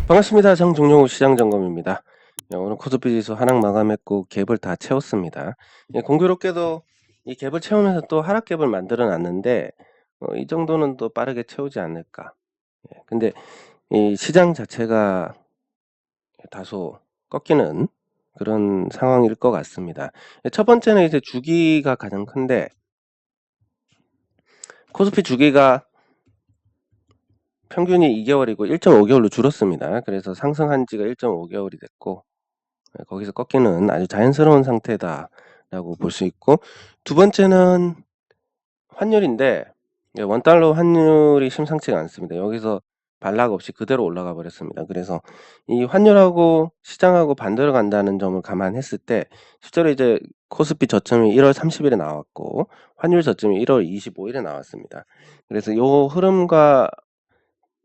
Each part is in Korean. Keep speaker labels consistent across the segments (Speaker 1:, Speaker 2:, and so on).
Speaker 1: 반갑습니다. 장종용우 시장점검입니다. 오늘 코스피 지수 하락 마감했고 갭을 다 채웠습니다. 공교롭게도 이 갭을 채우면서 또 하락 갭을 만들어 놨는데 이 정도는 또 빠르게 채우지 않을까. 근데 이 시장 자체가 다소 꺾이는 그런 상황일 것 같습니다. 첫 번째는 이제 주기가 가장 큰데, 코스피 주기가 평균이 2개월이고 1.5개월로 줄었습니다. 그래서 상승한 지가 1.5개월이 됐고, 거기서 꺾이는 아주 자연스러운 상태다라고 볼 수 있고, 두 번째는 환율인데, 원달러 환율이 심상치가 않습니다. 여기서 반락 없이 그대로 올라가 버렸습니다. 그래서 이 환율하고 시장하고 반대로 간다는 점을 감안했을 때, 실제로 이제 코스피 저점이 1월 30일에 나왔고 환율 저점이 1월 25일에 나왔습니다. 그래서 요 흐름과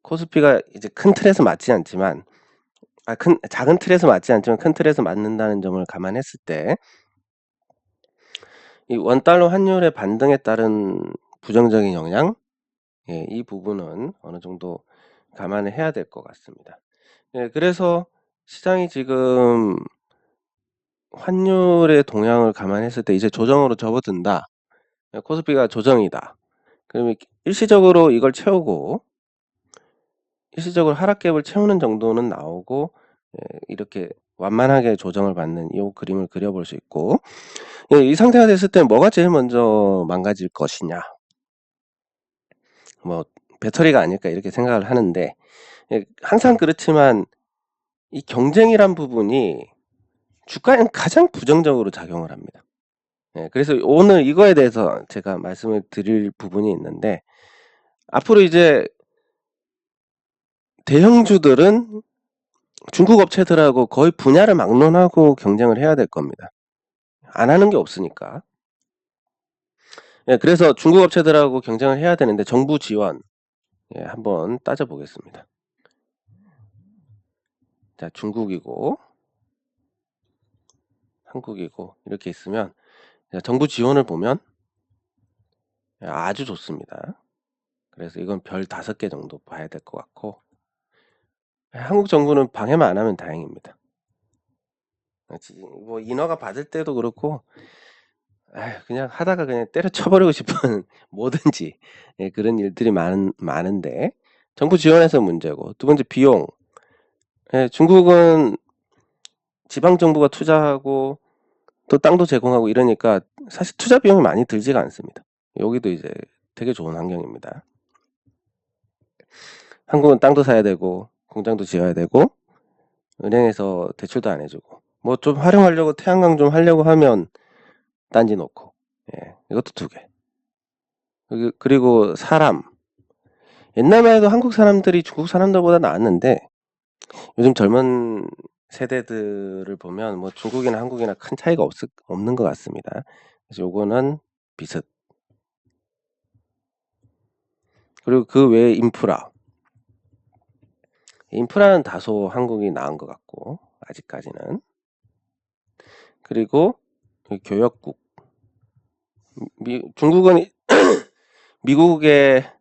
Speaker 1: 코스피가 이제 큰 틀에서 맞지 않지만, 작은 틀에서 맞지 않지만 큰 틀에서 맞는다는 점을 감안했을 때, 이 원달러 환율의 반등에 따른 부정적인 영향, 이 부분은 어느 정도 감안을 해야 될 것 같습니다. 그래서 시장이 지금 환율의 동향을 감안했을 때 이제 조정으로 접어든다. 코스피가 조정이다. 그러면 일시적으로 이걸 채우고, 일시적으로 하락갭을 채우는 정도는 나오고, 이렇게 완만하게 조정을 받는 이 그림을 그려볼 수 있고, 이 상태가 됐을 때 뭐가 제일 먼저 망가질 것이냐, 뭐 배터리가 아닐까 이렇게 생각을 하는데, 항상 그렇지만 이 경쟁이란 부분이 주가에는 가장 부정적으로 작용을 합니다. 그래서 오늘 이거에 대해서 제가 말씀을 드릴 부분이 있는데, 앞으로 이제 대형주들은 중국 업체들하고 거의 분야를 막론하고 경쟁을 해야 될 겁니다. 안 하는 게 없으니까. 그래서 중국 업체들하고 경쟁을 해야 되는데 정부 지원 한번 따져보겠습니다. 자, 중국이고 한국이고 이렇게 있으면, 정부 지원을 보면 아주 좋습니다. 그래서 이건 별 5개 정도 봐야 될 것 같고, 한국 정부는 방해만 안 하면 다행입니다. 뭐 인허가 받을 때도 그렇고, 그냥 하다가 그냥 때려쳐버리고 싶은 뭐든지 그런 일들이 많은데, 정부 지원에서 문제고, 두 번째 비용. 중국은 지방정부가 투자하고 또 땅도 제공하고 이러니까 사실 투자 비용이 많이 들지가 않습니다. 여기도 이제 되게 좋은 환경입니다. 한국은 땅도 사야 되고 공장도 지어야 되고 은행에서 대출도 안 해주고, 뭐 좀 활용하려고 태양광 좀 하려고 하면 딴지 놓고, 이것도 2개. 그리고 사람. 옛날만 해도 한국 사람들이 중국 사람들보다 나았는데, 요즘 젊은 세대들을 보면 뭐 중국이나 한국이나 큰 차이가 없는 것 같습니다. 그래서 요거는 비슷. 그리고 그 외에 인프라는 다소 한국이 나은 것 같고, 아직까지는. 그리고 교역국. 중국은 미국의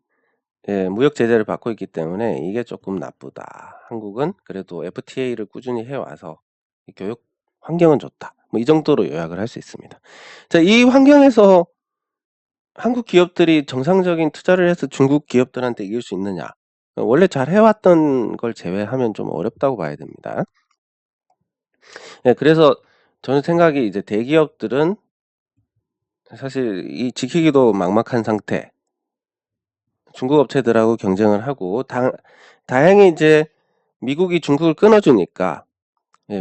Speaker 1: 무역 제재를 받고 있기 때문에 이게 조금 나쁘다. 한국은 그래도 FTA를 꾸준히 해와서 교육 환경은 좋다. 뭐 이 정도로 요약을 할 수 있습니다. 자, 이 환경에서 한국 기업들이 정상적인 투자를 해서 중국 기업들한테 이길 수 있느냐? 원래 잘 해왔던 걸 제외하면 좀 어렵다고 봐야 됩니다. 그래서 저는 생각이, 이제 대기업들은 사실 이 지키기도 막막한 상태, 중국 업체들하고 경쟁을 하고, 다행히 이제 미국이 중국을 끊어주니까,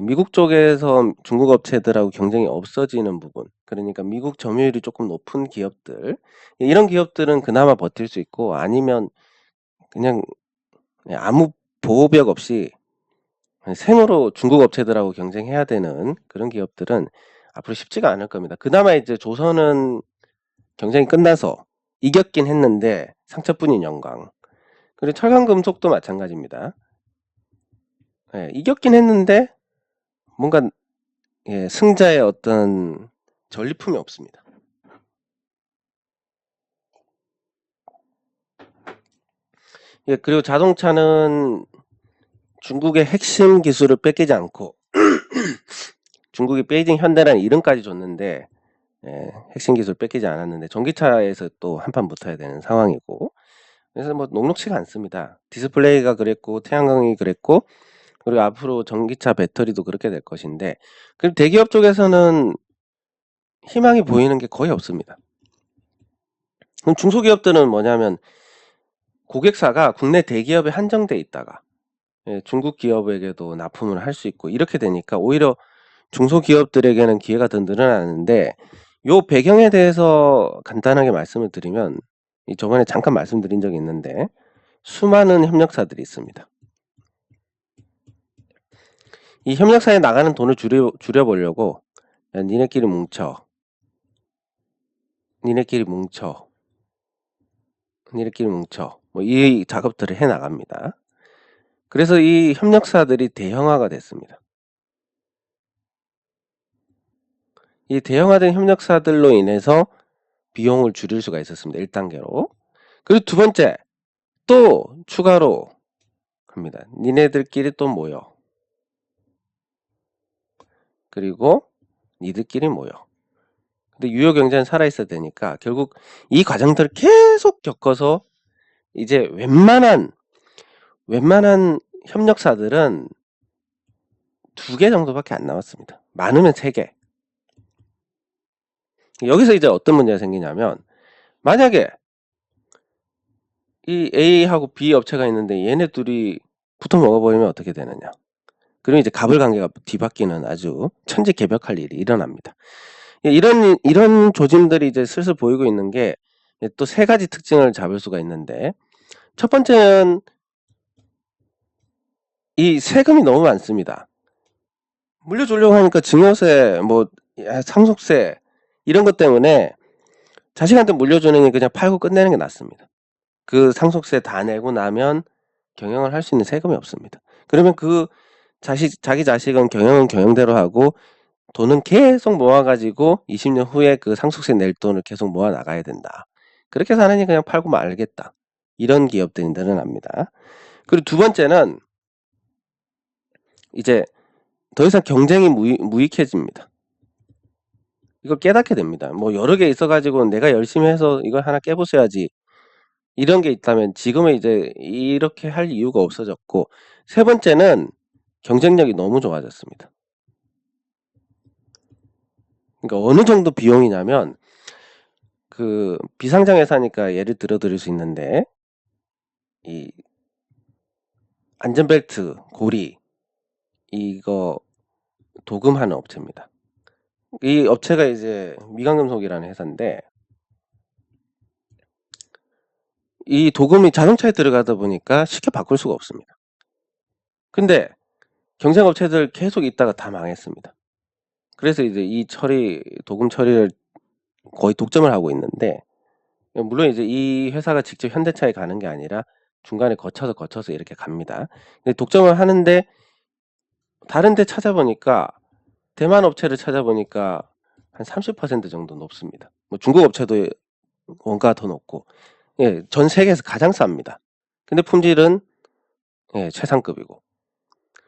Speaker 1: 미국 쪽에서 중국 업체들하고 경쟁이 없어지는 부분, 그러니까 미국 점유율이 조금 높은 기업들, 이런 기업들은 그나마 버틸 수 있고, 아니면 그냥 아무 보호벽 없이 생으로 중국 업체들하고 경쟁해야 되는 그런 기업들은 앞으로 쉽지가 않을 겁니다. 그나마 이제 조선은 경쟁이 끝나서 이겼긴 했는데 상처뿐인 영광. 그리고 철강금속도 마찬가지입니다. 이겼긴 했는데 뭔가 승자의 어떤 전리품이 없습니다. 그리고 자동차는 중국의 핵심 기술을 뺏기지 않고 중국이 베이징 현대라는 이름까지 줬는데 핵심 기술 뺏기지 않았는데 전기차에서 또 한판 붙어야 되는 상황이고, 그래서 뭐 녹록치가 않습니다. 디스플레이가 그랬고 태양광이 그랬고 그리고 앞으로 전기차 배터리도 그렇게 될 것인데, 그럼 대기업 쪽에서는 희망이 보이는 게 거의 없습니다. 그럼 중소기업들은 뭐냐면 고객사가 국내 대기업에 한정돼 있다가 중국 기업에게도 납품을 할 수 있고 이렇게 되니까 오히려 중소기업들에게는 기회가 더 늘어나는데, 요 배경에 대해서 간단하게 말씀을 드리면, 저번에 잠깐 말씀드린 적이 있는데 수많은 협력사들이 있습니다. 이 협력사에 나가는 돈을 줄여보려고 니네끼리 뭉쳐 뭐 이 작업들을 해 나갑니다. 그래서 이 협력사들이 대형화가 됐습니다. 이 대형화된 협력사들로 인해서 비용을 줄일 수가 있었습니다. 1단계로. 그리고 두 번째, 또 추가로 합니다. 니네들끼리 또 모여. 그리고 니들끼리 모여. 근데 유효 경제는 살아있어야 되니까 결국 이 과정들을 계속 겪어서 이제 웬만한 협력사들은 2개 정도밖에 안 남았습니다. 많으면 3개. 여기서 이제 어떤 문제가 생기냐면, 만약에 이 A하고 B 업체가 있는데 얘네 둘이 붙어 먹어버리면 어떻게 되느냐. 그럼 이제 갑을관계가 뒤바뀌는 아주 천지개벽할 일이 일어납니다. 이런 조짐들이 이제 슬슬 보이고 있는 게 또 3가지 특징을 잡을 수가 있는데, 첫 번째는 이 세금이 너무 많습니다. 물려주려고 하니까 증여세, 뭐 상속세 이런 것 때문에 자식한테 물려주는 게 그냥 팔고 끝내는 게 낫습니다. 그 상속세 다 내고 나면 경영을 할 수 있는 세금이 없습니다. 그러면 그 자기 자식은 경영은 경영대로 하고 돈은 계속 모아가지고 20년 후에 그 상속세 낼 돈을 계속 모아 나가야 된다. 그렇게 해서 하느니 그냥 팔고 말겠다. 이런 기업들이 늘어납니다. 그리고 두 번째는 이제 더 이상 경쟁이 무익해집니다. 이걸 깨닫게 됩니다. 뭐 여러 개 있어가지고 내가 열심히 해서 이걸 하나 깨부숴야지, 이런 게 있다면 지금은 이제 이렇게 할 이유가 없어졌고, 세 번째는 경쟁력이 너무 좋아졌습니다. 그러니까 어느 정도 비용이냐면, 그 비상장 회사니까 예를 들어 드릴 수 있는데, 이 안전벨트 고리 이거 도금하는 업체입니다. 이 업체가 이제 미강금속이라는 회사인데, 이 도금이 자동차에 들어가다 보니까 쉽게 바꿀 수가 없습니다. 근데 경쟁업체들 계속 있다가 다 망했습니다. 그래서 이제 이 도금 처리를 거의 독점을 하고 있는데, 물론 이제 이 회사가 직접 현대차에 가는 게 아니라 중간에 거쳐서 이렇게 갑니다. 근데 독점을 하는데 다른 데 찾아보니까, 대만 업체를 찾아보니까 한 30% 정도 높습니다. 뭐 중국 업체도 원가가 더 높고, 전 세계에서 가장 쌉니다. 근데 품질은 최상급이고.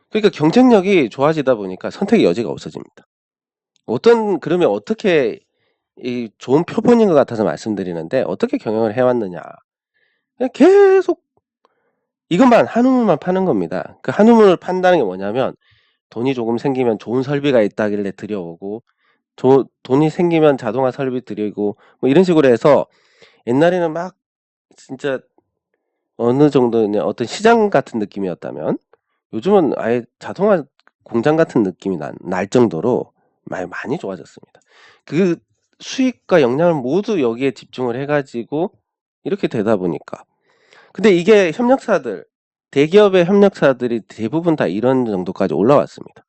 Speaker 1: 그러니까 경쟁력이 좋아지다 보니까 선택의 여지가 없어집니다. 그러면 어떻게, 이 좋은 표본인 것 같아서 말씀드리는데, 어떻게 경영을 해왔느냐. 그냥 계속 이것만, 한우물만 파는 겁니다. 그 한우물을 판다는 게 뭐냐면, 돈이 조금 생기면 좋은 설비가 있다길래 들여오고, 돈이 생기면 자동화 설비 들여오고, 뭐 이런 식으로 해서, 옛날에는 막 진짜 어느 정도냐 어떤 시장 같은 느낌이었다면, 요즘은 아예 자동화 공장 같은 느낌이 날 정도로 많이 좋아졌습니다. 그 수익과 역량을 모두 여기에 집중을 해가지고 이렇게 되다 보니까. 근데 이게 대기업의 협력사들이 대부분 다 이런 정도까지 올라왔습니다.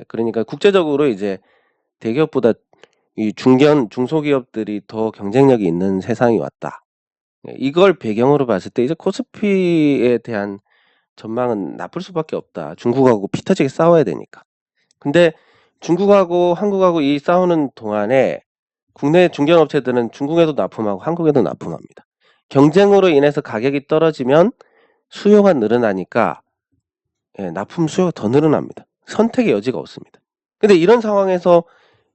Speaker 1: 그러니까 국제적으로 이제 대기업보다 이 중소기업들이 더 경쟁력이 있는 세상이 왔다. 이걸 배경으로 봤을 때 이제 코스피에 대한 전망은 나쁠 수밖에 없다. 중국하고 피 터지게 싸워야 되니까. 근데 중국하고 한국하고 이 싸우는 동안에 국내 중견업체들은 중국에도 납품하고 한국에도 납품합니다. 경쟁으로 인해서 가격이 떨어지면 수요가 늘어나니까 납품 수요가 더 늘어납니다. 선택의 여지가 없습니다. 근데 이런 상황에서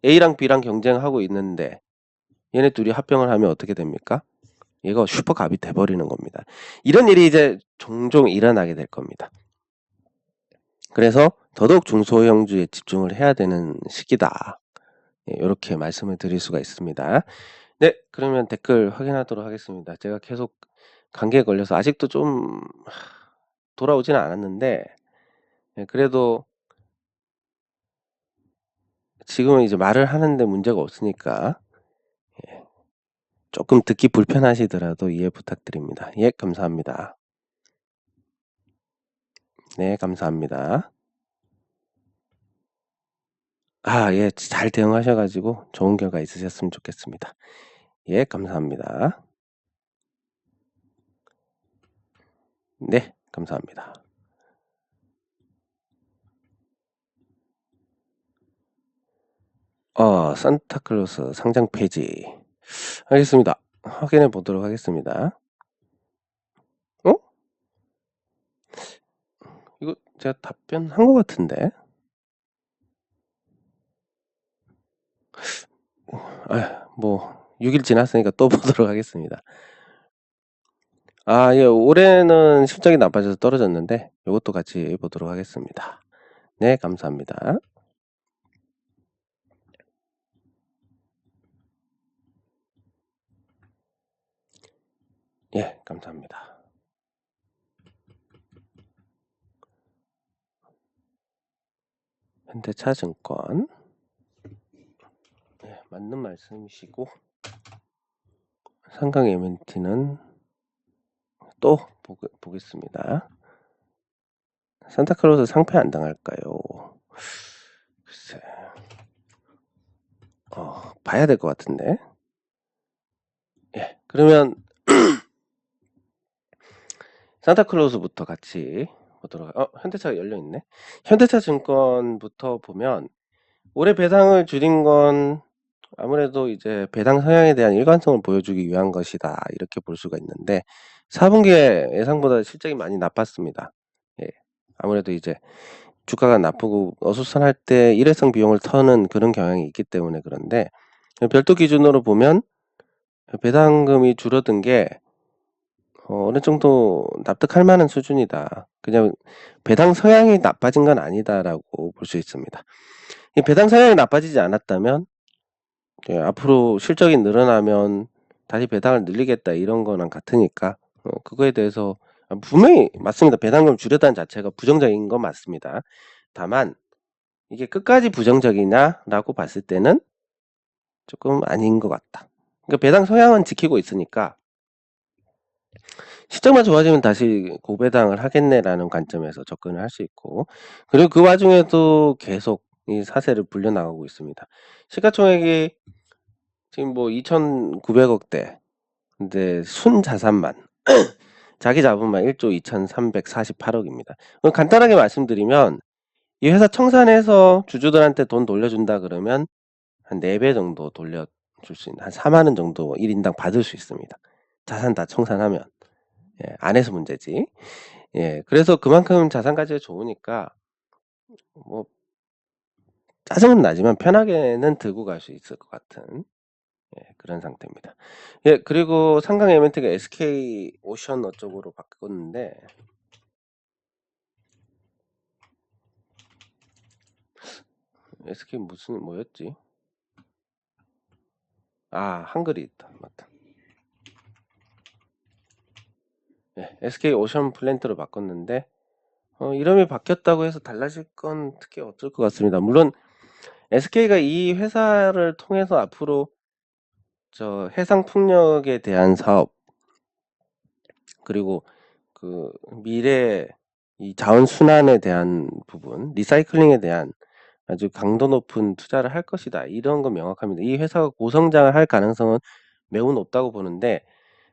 Speaker 1: A랑 B랑 경쟁하고 있는데 얘네 둘이 합병을 하면 어떻게 됩니까? 얘가 슈퍼갑이 돼버리는 겁니다. 이런 일이 이제 종종 일어나게 될 겁니다. 그래서 더더욱 중소형주에 집중을 해야 되는 시기다. 이렇게 말씀을 드릴 수가 있습니다. 네, 그러면 댓글 확인하도록 하겠습니다. 제가 계속 감기에 걸려서 아직도 좀 돌아오지는 않았는데 그래도 지금은 이제 말을 하는데 문제가 없으니까 조금 듣기 불편하시더라도 이해 부탁드립니다. 예, 감사합니다. 네, 감사합니다. 예, 잘 대응하셔가지고 좋은 결과 있으셨으면 좋겠습니다. 예, 감사합니다. 네, 감사합니다. 산타클로스 상장 폐지. 알겠습니다. 확인해 보도록 하겠습니다. 이거 제가 답변한 것 같은데. 뭐 6일 지났으니까 또 보도록 하겠습니다. 예, 올해는 실적이 나빠져서 떨어졌는데 이것도 같이 보도록 하겠습니다. 네, 감사합니다. 예, 감사합니다. 현대차증권. 네, 맞는 말씀이시고 상강 MNT는 또 보겠습니다. 산타클로스 상패 안 당할까요? 글쎄, 봐야 될 것 같은데. 예, 그러면 산타클로스부터 같이 보도록. 현대차가 열려 있네. 현대차 증권부터 보면 올해 배당을 줄인 건 아무래도 이제 배당 성향에 대한 일관성을 보여주기 위한 것이다, 이렇게 볼 수가 있는데 4분기에 예상보다 실적이 많이 나빴습니다. 예, 아무래도 이제 주가가 나쁘고 어수선할 때 일회성 비용을 터는 그런 경향이 있기 때문에 그런데 별도 기준으로 보면 배당금이 줄어든 게 어느 정도 납득할 만한 수준이다. 그냥 배당 성향이 나빠진 건 아니다라고 볼 수 있습니다. 이 배당 성향이 나빠지지 않았다면 앞으로 실적이 늘어나면 다시 배당을 늘리겠다 이런 거랑 같으니까 그거에 대해서 분명히 맞습니다. 배당금 줄였다는 자체가 부정적인 건 맞습니다. 다만 이게 끝까지 부정적이냐라고 봤을 때는 조금 아닌 것 같다. 그러니까 배당 성향은 지키고 있으니까 실적만 좋아지면 다시 고배당을 하겠네라는 관점에서 접근을 할 수 있고, 그리고 그 와중에도 계속 이 사세를 불려나가고 있습니다. 시가총액이 지금 뭐 2,900억대, 근데 순자산만 자기 자본만 1조 2,348억입니다. 간단하게 말씀드리면 이 회사 청산해서 주주들한테 돈 돌려준다 그러면 한 4배 정도 돌려줄 수 있는, 한 4만 원 정도 1인당 받을 수 있습니다. 자산 다 청산하면. 안 해서 문제지. 그래서 그만큼 자산 가치가 좋으니까 뭐 짜증은 나지만 편하게는 들고 갈 수 있을 것 같은 그런 상태입니다. 그리고 상강 에멘트가 SK 오션 어쪽으로 바꿨는데 SK 무슨 뭐였지? 한글이 있다. 맞다. SK 오션 플랜트로 바꿨는데 이름이 바뀌었다고 해서 달라질 건 특히 없을 것 같습니다. 물론 SK가 이 회사를 통해서 앞으로 해상 풍력에 대한 사업, 그리고 그 미래 이 자원 순환에 대한 부분, 리사이클링에 대한 아주 강도 높은 투자를 할 것이다, 이런 건 명확합니다. 이 회사가 고성장을 할 가능성은 매우 높다고 보는데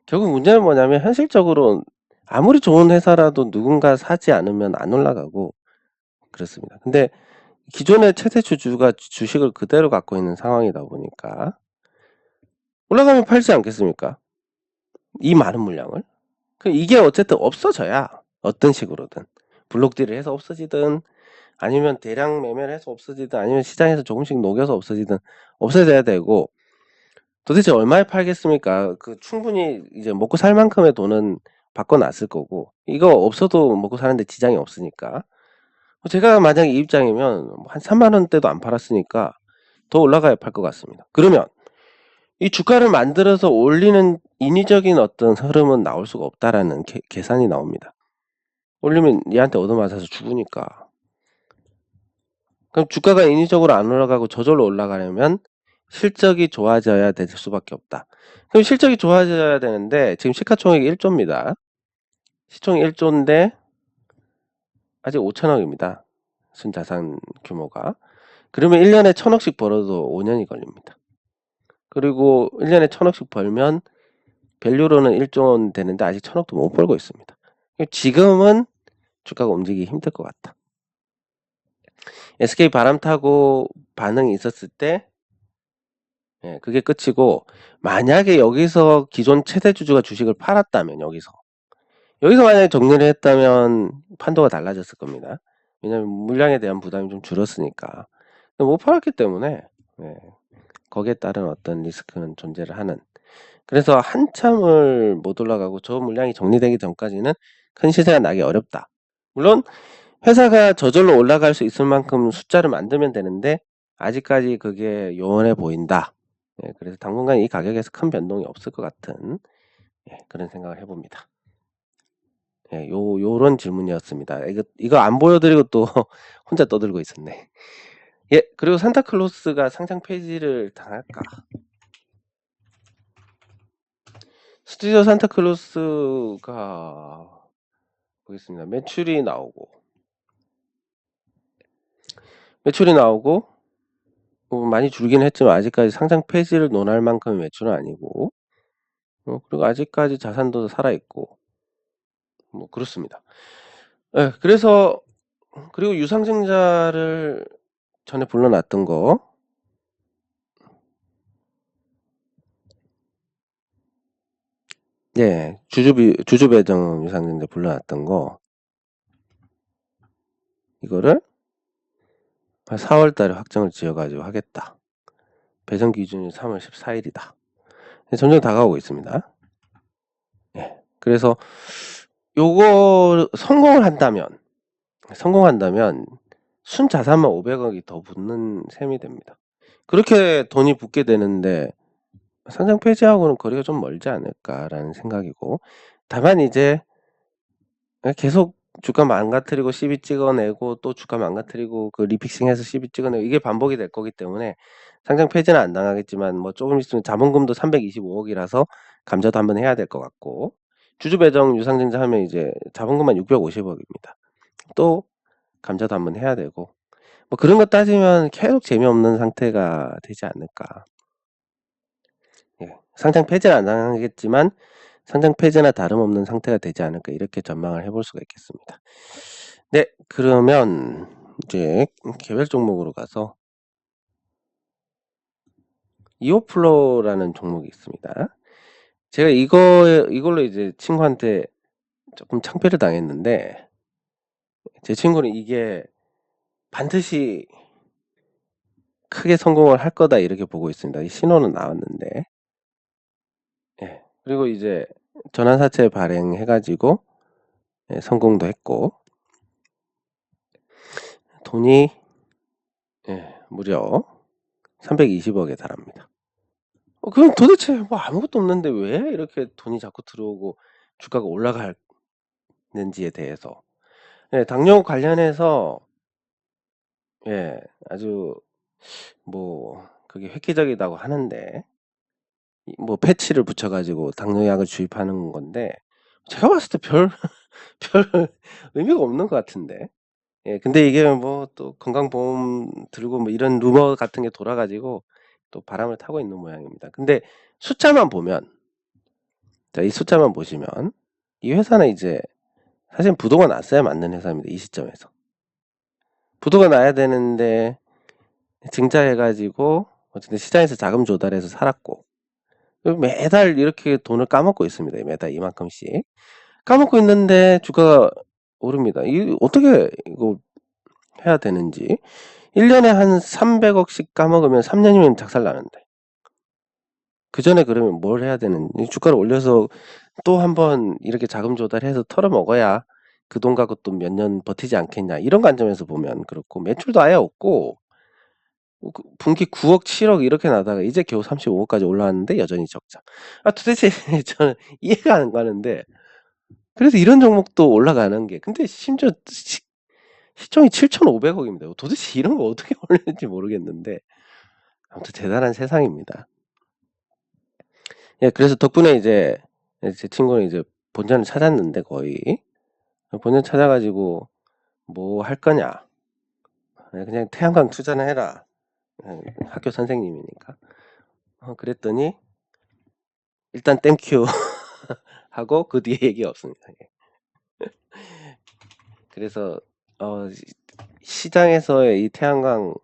Speaker 1: 결국 문제는 뭐냐면 현실적으로 아무리 좋은 회사라도 누군가 사지 않으면 안 올라가고 그렇습니다. 근데 기존의 최대 주주가 주식을 그대로 갖고 있는 상황이다 보니까 올라가면 팔지 않겠습니까? 이 많은 물량을. 이게 어쨌든 없어져야 어떤 식으로든 블록딜을 해서 없어지든 아니면 대량 매매를 해서 없어지든 아니면 시장에서 조금씩 녹여서 없어지든 없어져야 되고, 도대체 얼마에 팔겠습니까? 그 충분히 이제 먹고 살 만큼의 돈은 바꿔놨을 거고, 이거 없어도 먹고 사는데 지장이 없으니까. 제가 만약에 이 입장이면 한 3만 원대도 안 팔았으니까 더 올라가야 팔 것 같습니다. 그러면 이 주가를 만들어서 올리는 인위적인 어떤 흐름은 나올 수가 없다라는 계산이 나옵니다. 올리면 얘한테 얻어맞아서 죽으니까. 그럼 주가가 인위적으로 안 올라가고 저절로 올라가려면 실적이 좋아져야 될 수밖에 없다. 그럼 실적이 좋아져야 되는데 지금 시가총액이 1조입니다. 시총이 1조인데 아직 5천억입니다. 순자산 규모가. 그러면 1년에 1,000억씩 벌어도 5년이 걸립니다. 그리고 1년에 1,000억씩 벌면 밸류로는 1조 원 되는데 아직 1,000억도 못 벌고 있습니다. 지금은 주가가 움직이기 힘들 것 같다. SK 바람 타고 반응이 있었을 때 그게 끝이고, 만약에 여기서 기존 최대 주주가 주식을 팔았다면 여기서 만약에 정리를 했다면 판도가 달라졌을 겁니다. 왜냐하면 물량에 대한 부담이 좀 줄었으니까. 못 팔았기 때문에 거기에 따른 어떤 리스크는 존재를 하는. 그래서 한참을 못 올라가고 저 물량이 정리되기 전까지는 큰 시세가 나기 어렵다. 물론 회사가 저절로 올라갈 수 있을 만큼 숫자를 만들면 되는데 아직까지 그게 요원해 보인다. 그래서 당분간 이 가격에서 큰 변동이 없을 것 같은 그런 생각을 해봅니다. 요런 질문이었습니다. 이거 안 보여드리고 또 혼자 떠들고 있었네. 그리고 산타클로스가 상장 폐지를 당할까? 스튜디오 산타클로스가 보겠습니다. 매출이 나오고 많이 줄긴 했지만 아직까지 상장 폐지를 논할 만큼의 매출은 아니고, 그리고 아직까지 자산도 살아있고 그렇습니다. 그래서 그리고 유상증자를 전에 불러놨던 거, 주주 배정 유상증자 불러놨던 거, 이거를 4월 달에 확정을 지어가지고 하겠다. 배정 기준이 3월 14일이다. 점점 다가오고 있습니다. 그래서 요거 성공을 한다면 순자산만 500억이 더 붙는 셈이 됩니다. 그렇게 돈이 붙게 되는데 상장 폐지하고는 거리가 좀 멀지 않을까라는 생각이고, 다만 이제 계속 주가 망가뜨리고 시비 찍어내고 또 주가 망가뜨리고 그 리픽싱해서 시비 찍어내고 이게 반복이 될 거기 때문에 상장 폐지는 안 당하겠지만 뭐 조금 있으면 자본금도 325억이라서 감자도 한번 해야 될 것 같고, 주주 배정 유상증자 하면 이제 자본금만 650억입니다. 또 감자도 한번 해야 되고, 뭐 그런 거 따지면 계속 재미없는 상태가 되지 않을까. 상장 폐지는 안 당하겠지만 상장 폐지나 다름없는 상태가 되지 않을까, 이렇게 전망을 해볼 수가 있겠습니다. 그러면 이제 개별 종목으로 가서 이오플로라는 종목이 있습니다. 제가 이걸로 이제 친구한테 조금 창피를 당했는데, 제 친구는 이게 반드시 크게 성공을 할 거다 이렇게 보고 있습니다. 이 신호는 나왔는데, 그리고 이제 전환사채 발행해가지고 성공도 했고, 돈이 무려 320억에 달합니다. 그럼 도대체 뭐 아무것도 없는데 왜 이렇게 돈이 자꾸 들어오고 주가가 올라가는지에 대해서, 당뇨 관련해서 아주 뭐 그게 획기적이라고 하는데, 뭐 패치를 붙여가지고 당뇨약을 주입하는 건데 제가 봤을 때 별 의미가 없는 것 같은데. 근데 이게 뭐 또 건강보험 들고 뭐 이런 루머 같은 게 돌아가지고 또 바람을 타고 있는 모양입니다. 근데 숫자만 보면, 이 숫자만 보시면 이 회사는 이제 사실 부도가 났어야 맞는 회사입니다. 이 시점에서 부도가 나야 되는데 증자해가지고 어쨌든 시장에서 자금 조달해서 살았고, 매달 이렇게 돈을 까먹고 있습니다. 매달 이만큼씩 까먹고 있는데 주가가 오릅니다. 이 어떻게 이거 해야 되는지. 1년에 한 300억씩 까먹으면 3년이면 작살나는데. 그 전에 그러면 뭘 해야 되는지. 주가를 올려서 또 한번 이렇게 자금 조달해서 털어먹어야 그 돈 갖고 또 몇 년 버티지 않겠냐. 이런 관점에서 보면 그렇고, 매출도 아예 없고, 분기 9억, 7억 이렇게 나다가 이제 겨우 35억까지 올라왔는데 여전히 적자. 도대체 저는 이해가 안 가는데, 그래서 이런 종목도 올라가는 게, 근데 심지어 시총이 7,500억입니다. 도대체 이런 거 어떻게 올리는지 모르겠는데, 아무튼 대단한 세상입니다. 예, 그래서 덕분에 이제 제 친구는 이제 본전을 찾았는데, 거의 본전 찾아가지고 뭐 할 거냐, 그냥 태양광 투자나 해라. 학교 선생님이니까. 그랬더니 일단 땡큐 하고 그 뒤에 얘기 없습니다. 그래서 시장에서의 이 태양광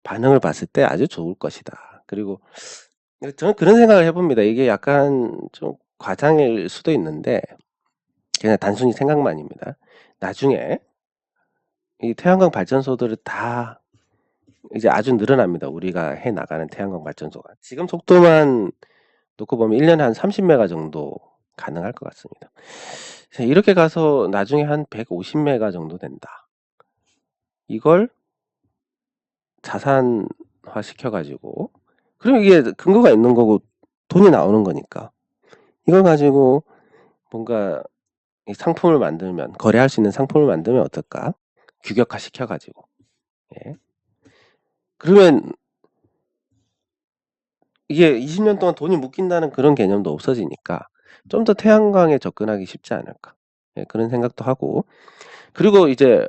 Speaker 1: 반응을 봤을 때 아주 좋을 것이다. 그리고 저는 그런 생각을 해봅니다. 이게 약간 좀 과장일 수도 있는데, 그냥 단순히 생각만입니다. 나중에 이 태양광 발전소들을 다 이제 아주 늘어납니다. 우리가 해 나가는 태양광 발전소가. 지금 속도만 놓고 보면 1년에 한 30메가 정도 가능할 것 같습니다. 이렇게 가서 나중에 한 150메가 정도 된다. 이걸 자산화 시켜가지고, 그럼 이게 근거가 있는 거고 돈이 나오는 거니까, 이걸 가지고 뭔가 상품을 만들면, 거래할 수 있는 상품을 만들면 어떨까? 규격화 시켜가지고. 예. 그러면 이게 20년 동안 돈이 묶인다는 그런 개념도 없어지니까 좀 더 태양광에 접근하기 쉽지 않을까. 예, 그런 생각도 하고. 그리고 이제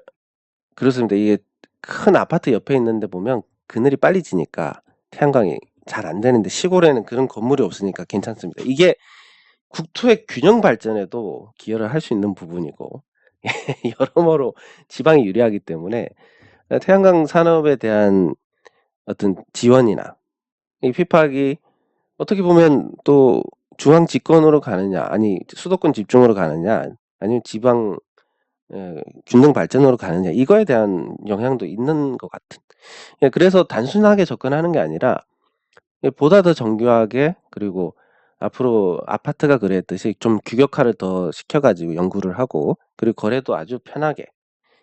Speaker 1: 그렇습니다. 이게 큰 아파트 옆에 있는데 보면 그늘이 빨리 지니까 태양광이 잘 안 되는데, 시골에는 그런 건물이 없으니까 괜찮습니다. 이게 국토의 균형 발전에도 기여를 할 수 있는 부분이고, 여러모로 지방이 유리하기 때문에 태양광 산업에 대한 어떤 지원이나 이 피팍이 어떻게 보면 또 중앙 집권으로 가느냐, 아니 수도권 집중으로 가느냐, 아니면 지방 균등 발전으로 가느냐, 이거에 대한 영향도 있는 것 같은. 그래서 단순하게 접근하는 게 아니라 보다 더 정교하게, 그리고 앞으로 아파트가 그랬듯이 좀 규격화를 더 시켜가지고 연구를 하고, 그리고 거래도 아주 편하게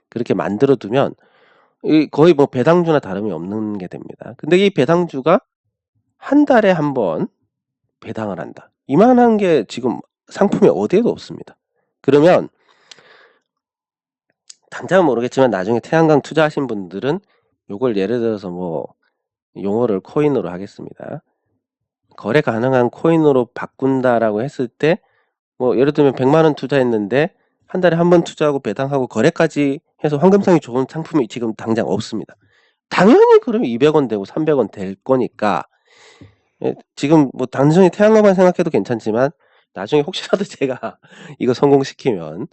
Speaker 1: 그렇게 만들어 두면 거의 뭐 배당주나 다름이 없는 게 됩니다. 근데 이 배당주가 한 달에 한 번 배당을 한다. 이만한 게 지금 상품이 어디에도 없습니다. 그러면 당장은 모르겠지만 나중에 태양광 투자하신 분들은 요걸 예를 들어서 뭐 용어를 코인으로 하겠습니다. 거래 가능한 코인으로 바꾼다라고 했을 때, 뭐 예를 들면 100만 원 투자했는데 한 달에 한 번 투자하고 배당하고 거래까지 해서 황금성이 좋은 상품이 지금 당장 없습니다. 당연히 그러면 200원 되고 300원 될 거니까, 지금 뭐 단순히 태양광만 생각해도 괜찮지만 나중에 혹시라도 제가 이거 성공시키면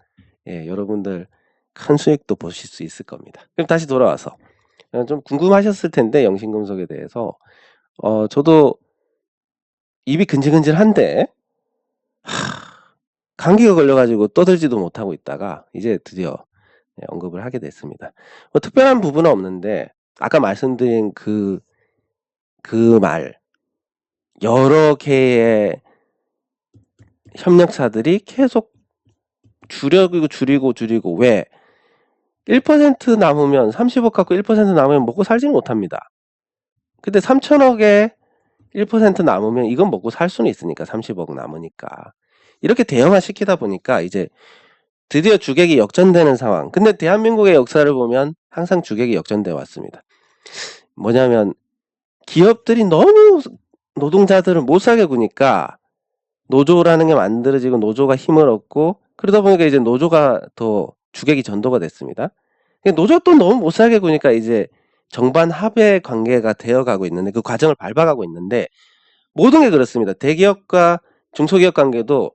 Speaker 1: 여러분들 큰 수익도 보실 수 있을 겁니다. 그럼 다시 돌아와서 좀 궁금하셨을 텐데, 영신금속에 대해서 저도 입이 근질근질한데 감기가 걸려가지고 떠들지도 못하고 있다가 이제 드디어 언급을 하게 됐습니다. 뭐 특별한 부분은 없는데, 아까 말씀드린 그 말, 여러 개의 협력사들이 계속 줄이고 왜 1% 남으면 30억 갖고 1% 남으면 먹고 살지는 못합니다. 근데 3천억에 1% 남으면 이건 먹고 살 수는 있으니까, 30억 남으니까. 이렇게 대형화 시키다 보니까 이제 드디어 주객이 역전되는 상황. 근데 대한민국의 역사를 보면 항상 주객이 역전되어 왔습니다. 뭐냐면 기업들이 너무 노동자들을 못 사게 구니까 노조라는 게 만들어지고, 노조가 힘을 얻고, 그러다 보니까 이제 노조가 더 주객이 전도가 됐습니다. 노조 또 너무 못 살게 구니까 이제 정반 합의 관계가 되어가고 있는데, 그 과정을 밟아가고 있는데, 모든 게 그렇습니다. 대기업과 중소기업 관계도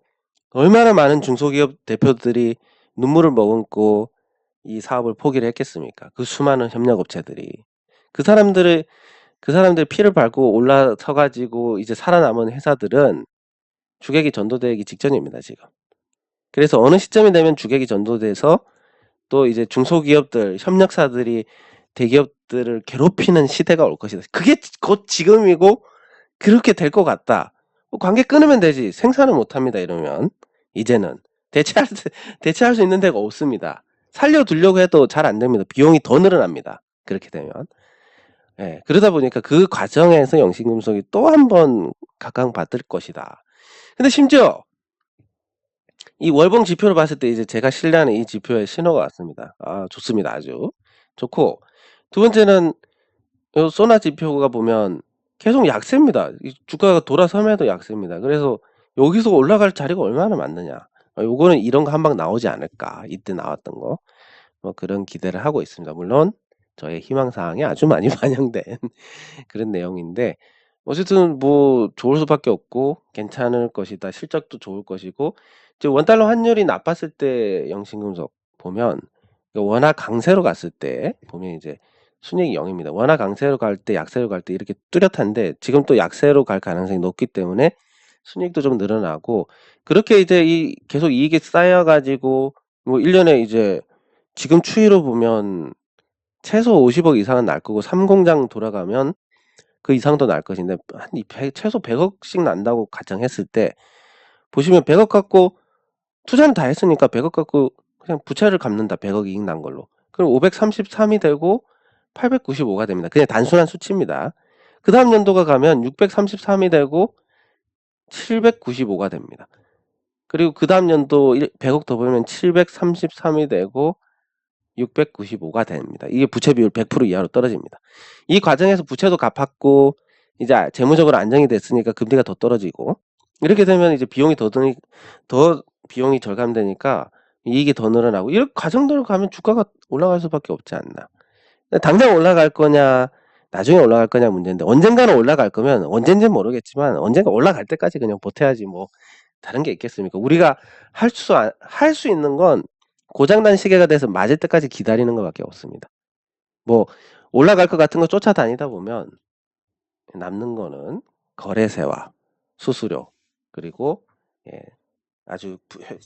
Speaker 1: 얼마나 많은 중소기업 대표들이 눈물을 머금고 이 사업을 포기를 했겠습니까? 그 수많은 협력업체들이. 그 사람들 피를 밟고 올라서가지고 이제 살아남은 회사들은 주객이 전도되기 직전입니다, 지금. 그래서 어느 시점이 되면 주객이 전도돼서 또 이제 중소기업들, 협력사들이 대기업들을 괴롭히는 시대가 올 것이다. 그게 곧 지금이고 그렇게 될 것 같다. 관계 끊으면 되지. 생산을 못 합니다, 이러면. 이제는. 대체할 수 있는 데가 없습니다. 살려두려고 해도 잘 안 됩니다. 비용이 더 늘어납니다. 그렇게 되면. 예, 그러다 보니까 그 과정에서 영신금속이 또 한 번 각광받을 것이다. 근데 심지어 이 월봉 지표를 봤을 때 이제 제가 신뢰하는 이 지표의 신호가 왔습니다. 아, 좋습니다. 아주 좋고, 두 번째는 요 소나 지표가 보면 계속 약세입니다. 이 주가가 돌아서면도 약세입니다. 그래서 여기서 올라갈 자리가 얼마나 많느냐. 요거는 이런 거 한 방 나오지 않을까. 이때 나왔던 거. 뭐 그런 기대를 하고 있습니다. 물론 저의 희망사항이 아주 많이 반영된 그런 내용인데, 어쨌든 뭐 좋을 수밖에 없고 괜찮을 것이다. 실적도 좋을 것이고, 이제 원달러 환율이 나빴을 때 영신금속 보면 워낙 강세로 갔을 때 보면 이제 순이익이 0입니다. 워낙 강세로 갈 때, 약세로 갈 때 이렇게 뚜렷한데, 지금 또 약세로 갈 가능성이 높기 때문에 순이익도 좀 늘어나고, 그렇게 이제 이 계속 이익이 쌓여가지고 뭐 1년에 이제 지금 추이로 보면 최소 50억 이상은 날 거고, 3공장 돌아가면 그 이상도 날 것인데, 한 최소 100억씩 난다고 가정했을 때, 보시면 100억 갖고 투자는 다 했으니까 100억 갖고 그냥 부채를 갚는다. 100억 이익 난 걸로. 그럼 533이 되고 895가 됩니다. 그냥 단순한 수치입니다. 그 다음 연도가 가면 633이 되고 795가 됩니다. 그리고 그 다음 연도 100억 더 보면 733이 되고 695가 됩니다. 이게 부채 비율 100% 이하로 떨어집니다. 이 과정에서 부채도 갚았고 이제 재무적으로 안정이 됐으니까 금리가 더 떨어지고, 이렇게 되면 이제 비용이 더 비용이 절감되니까 이익이 더 늘어나고, 이런 과정대로 가면 주가가 올라갈 수밖에 없지 않나. 당장 올라갈 거냐 나중에 올라갈 거냐 문제인데, 언젠가는 올라갈 거면, 언젠지는 모르겠지만 언젠가 올라갈 때까지 그냥 버텨야지 뭐 다른 게 있겠습니까? 우리가 할 수 있는 건 고장난 시계가 돼서 맞을 때까지 기다리는 것밖에 없습니다. 뭐 올라갈 것 같은 거 쫓아다니다 보면 남는 거는 거래세와 수수료, 그리고 예, 아주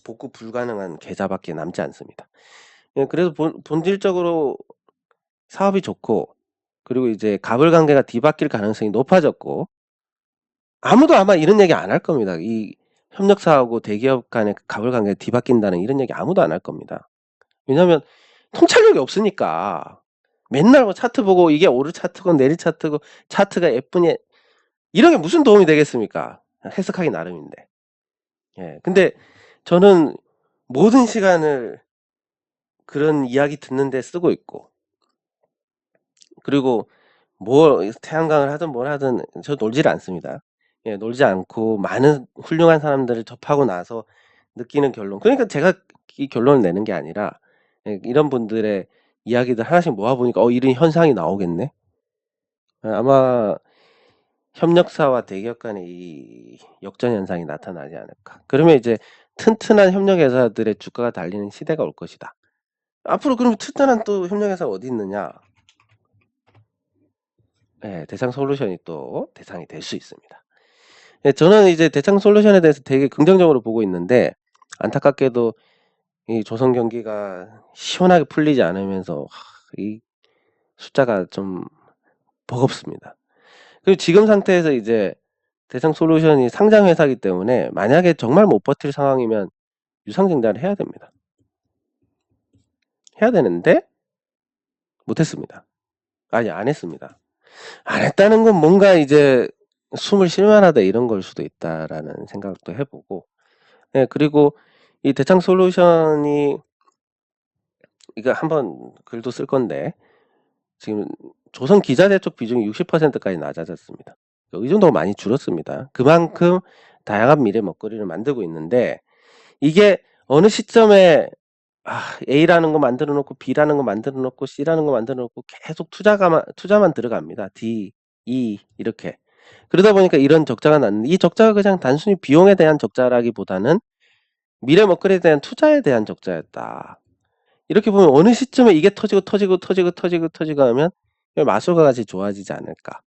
Speaker 1: 복구 불가능한 계좌밖에 남지 않습니다. 예, 그래서 본질적으로 사업이 좋고, 그리고 이제 갑을 관계가 뒤바뀔 가능성이 높아졌고, 아무도 아마 이런 얘기 안 할 겁니다. 이 협력사하고 대기업 간의 갑을 관계가 뒤바뀐다는 이런 얘기 아무도 안 할 겁니다. 왜냐하면 통찰력이 없으니까. 맨날 뭐 차트 보고 이게 오르 차트고 내리 차트고 차트가 예쁘니, 이런 게 무슨 도움이 되겠습니까? 해석하기 나름인데. 예. 근데 저는 모든 시간을 그런 이야기 듣는데 쓰고 있고, 그리고 뭐 태양광을 하든 뭘 하든 저 놀지를 않습니다. 예, 놀지 않고 많은 훌륭한 사람들을 접하고 나서 느끼는 결론. 그러니까 제가 이 결론을 내는 게 아니라, 예, 이런 분들의 이야기들 하나씩 모아 보니까 이런 현상이 나오겠네. 예, 아마 협력사와 대기업 간의 이 역전 현상이 나타나지 않을까. 그러면 이제 튼튼한 협력회사들의 주가가 달리는 시대가 올 것이다. 앞으로 그럼 튼튼한 또 협력회사가 어디 있느냐? 예, 대상솔루션이 또 대상이 될 수 있습니다. 예, 저는 이제 대상솔루션에 대해서 되게 긍정적으로 보고 있는데, 안타깝게도 이 조선 경기가 시원하게 풀리지 않으면서 이 숫자가 좀 버겁습니다. 그리고 지금 상태에서 이제 대상솔루션이 상장 회사이기 때문에 만약에 정말 못 버틸 상황이면 유상증자를 해야 됩니다. 해야 되는데 못했습니다. 아니, 안 했습니다. 안 했다는 건 뭔가 이제 숨을 쉴만하다 이런 걸 수도 있다라는 생각도 해보고, 예, 그리고 이 대창솔루션이, 이거 한번 글도 쓸 건데, 지금 조선 기자재 쪽 비중이 60%까지 낮아졌습니다. 이 정도로 많이 줄었습니다. 그만큼 다양한 미래 먹거리를 만들고 있는데, 이게 어느 시점에 A라는 거 만들어 놓고 B라는 거 만들어 놓고 C라는 거 만들어 놓고 계속 투자만 들어갑니다. D, E 이렇게. 그러다 보니까 이런 적자가 났는데, 이 적자가 그냥 단순히 비용에 대한 적자라기보다는 미래 먹거리에 대한 투자에 대한 적자였다. 이렇게 보면 어느 시점에 이게 터지고 하면 마술과 같이 좋아지지 않을까.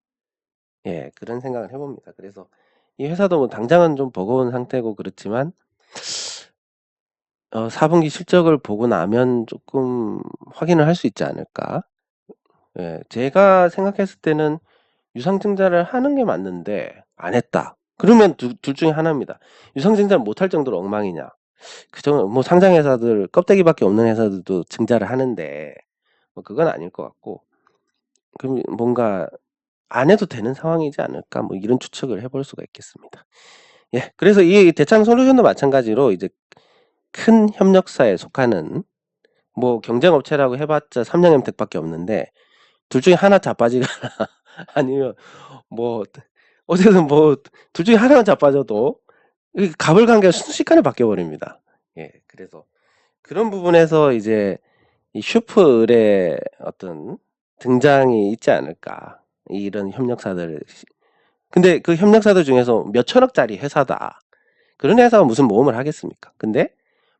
Speaker 1: 예, 그런 생각을 해봅니다. 그래서 이 회사도 뭐 당장은 좀 버거운 상태고 그렇지만, 4분기 실적을 보고 나면 조금 확인을 할 수 있지 않을까. 예, 제가 생각했을 때는 유상증자를 하는 게 맞는데 안 했다. 그러면 둘 중에 하나입니다. 유상증자를 못할 정도로 엉망이냐. 그정 뭐 상장 회사들 껍데기밖에 없는 회사들도 증자를 하는데 뭐 그건 아닐 것 같고, 그럼 뭔가 안 해도 되는 상황이지 않을까, 뭐 이런 추측을 해볼 수가 있겠습니다. 예, 그래서 이 대창솔루션도 마찬가지로 이제 큰 협력사에 속하는, 뭐 경쟁업체라고 해봤자 삼성엠텍밖에 없는데 둘 중에 하나 자빠지거나 아니면 뭐 어쨌든 뭐 둘 중에 하나만 자빠져도 이 갑을 관계가 순식간에 바뀌어 버립니다. 예, 그래서 그런 부분에서 이제 이 슈프을의 어떤 등장이 있지 않을까, 이런 협력사들. 근데 그 협력사들 중에서 몇 천억짜리 회사다, 그런 회사가 무슨 모험을 하겠습니까? 근데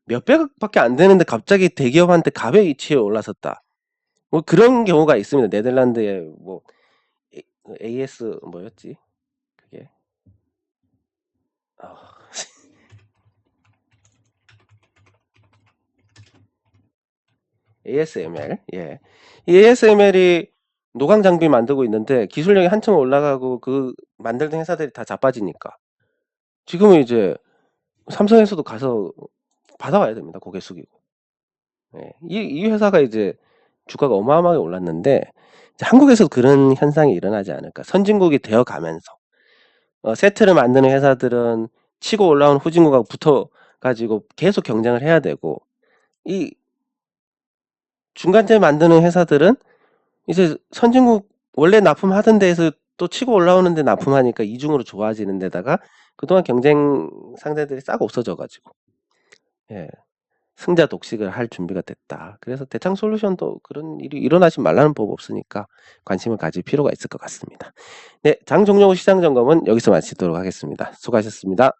Speaker 1: 몇백억밖에 안 되는데 갑자기 대기업한테 갑의 위치에 올라섰다, 뭐 그런 경우가 있습니다. 네덜란드에 뭐 AS 뭐였지 그게, 아, ASML. 예. 이 ASML이 노광 장비 만들고 있는데 기술력이 한층 올라가고 그 만들던 회사들이 다 자빠지니까 지금은 이제 삼성에서도 가서 받아와야 됩니다. 고개 숙이고. 예. 이 회사가 이제 주가가 어마어마하게 올랐는데 이제 한국에서도 그런 현상이 일어나지 않을까. 선진국이 되어 가면서 세트를 만드는 회사들은 치고 올라온 후진국하고 붙어 가지고 계속 경쟁을 해야 되고, 이 중간재 만드는 회사들은 이제 선진국 원래 납품하던 데에서 또 치고 올라오는데 납품하니까 이중으로 좋아지는 데다가 그동안 경쟁 상대들이 싹 없어져 가지고, 예, 승자 독식을 할 준비가 됐다. 그래서 대창솔루션도 그런 일이 일어나지 말라는 법 없으니까 관심을 가질 필요가 있을 것 같습니다. 네, 장 종료 후 시장 점검은 여기서 마치도록 하겠습니다. 수고하셨습니다.